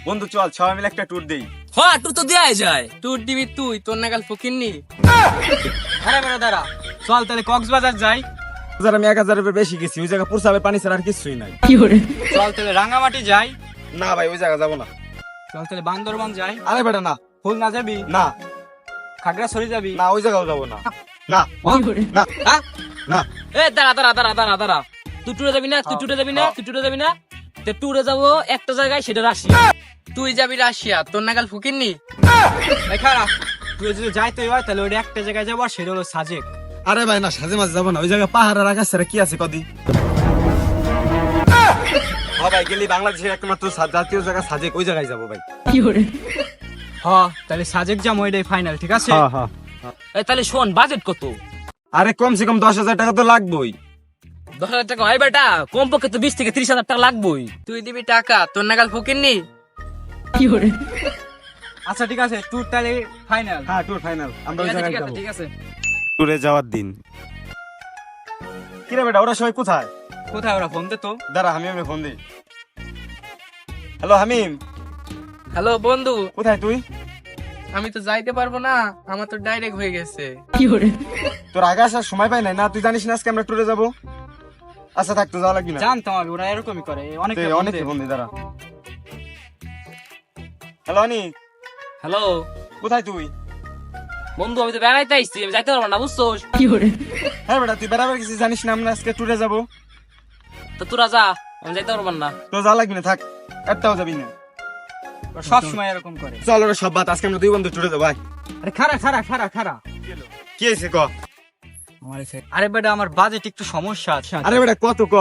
বন্ধু চল সবাই মিলে একটা ট্যুর দেই। হ্যাঁ ট্যুর তো দেয়াই যায়। ট্যুর দিবি তুই, তোর নাগাল ফকিরনি। আরে বেটা দাঁড়া, চল তাহলে কক্সবাজার যাই। আমি 1000 রুপয়ে বেশি গেছি, ওই জায়গা পুরসাবে পানি ছাড়া আর কিছুই নাই। চল তাহলে রাঙামাটি যাই। না ভাই ওই জায়গা যাবো না। চল তাহলে বান্দরবান যাই। আরে বেটা না খুলনা যাবি? না খাগড়াছড়ি যাবি? না ওই জায়গাও যাবো না। না না হ্যাঁ? না এ দাঁড়া। তুই ট্যুরে যাবি না? তুই ট্যুরে যাবি না? তে ট্যুরে যাবো একটা জায়গায়, সেটা রাশিয়া। তুই যাবি রাশিয়া, তোর নাগাল ফকিরনি। এই খারা, তুই যদি যাইতে হয় তাহলে ওই একটা জায়গায় যাবো, আর সেটা হলো সাজেক। আরে ভাই না সাজে মাঝে যাবো না, ওই জায়গায় পাহাড় আর আকাশ ছাড়া কি আছে কদি। হ্যাঁ ভাই গেলি বাংলাদেশের একমাত্র জাতীয় জায়গা সাজেক, ওই জায়গায় যাবো ভাই। হ্যাঁ তাহলে সাজেক যাবো, এটাই ফাইনাল, ঠিক আছে? হ্যাঁ এই তাহলে শোন, বাজেট কত? আরে কমসে কম 10,000 টাকা তো লাগবেই। 10,000 টাকা হয় বেটা? কমপক্ষে তো 20 থেকে 30,000 টাকা লাগবেই। তুই দিবি টাকা, তোর নাগাল ফকিরনি। আচ্ছা ঠিক আছে, ট্যুর তাহলে ফাইনাল। হ্যাঁ ট্যুর ফাইনাল, আমরা ওই জায়গায় যাবো। ঠিক আছে। ট্যুরে যাওয়ার দিন। কিরে বেটা ওরা সবাই কোথায়? কোথায় ওরা? ফোন দে তো। দাঁড়া আমি ফোন দিই। হ্যালো হামিম, হ্যালো বন্ধু, কোথায় তুই? আমি তো যাইতে পারবো না, আমার তো ডাইরেক্ট হয়ে গেছে। তোর আগে আসার সময় পাই নাই না? তুই জানিস না আজকে আমরা ট্যুরে যাবো? আচ্ছা থাক, তো যাওয়া লাগবে না। জানতাম আমি, ওরা এরকমই করে। অনেক অনেক বন্ধু দাঁড়া। হ্যালো অনি, হ্যালো কোথায় তুই? বন্ধু, আমি তো বেড়াইতে আইছি, আমি যাইতে পারবো না, বুঝছো? হ্যাঁ বেটা তুই বেড়াবার কিছু জানিস না, আমরা আজকে ট্যুরে যাবো। তো তোরা যা, আমি যাইতে পারবো না। তো যাওয়া লাগবে না, থাক একটাও যাবি না। সব সময় এরকম করে। চল ওরা সব বাদ, আজকে আমরা দুই বন্ধু ট্যুরে যাবো। ভাই আরে খারা। কি হয়েছে ক? আরে বেটা আমার বাজেট একটু সমস্যা আছে। আরে বেটা কত ক?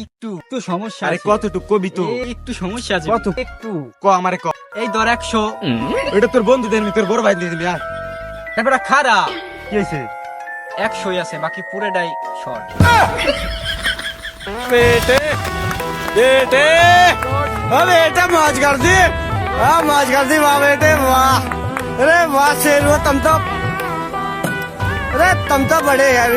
একটু সমস্যা আরে আছে। কতটুকু কবি তো? একটু সমস্যা আছে। কত? একটু। ক আমারে ক। এই ধর 100। এটা তোর বন্ধুদের নি, তোর বড় ভাই দিয়ে দিবি। আর এবারে খারা কি হয়েছে? 100 আছে, বাকি পুরোটাই শর্ট। बेटे मौज कर दी। हाँ मौज कर दी वाह बेटे वाह। अरे वाह शेर, तुम तो बड़े यार।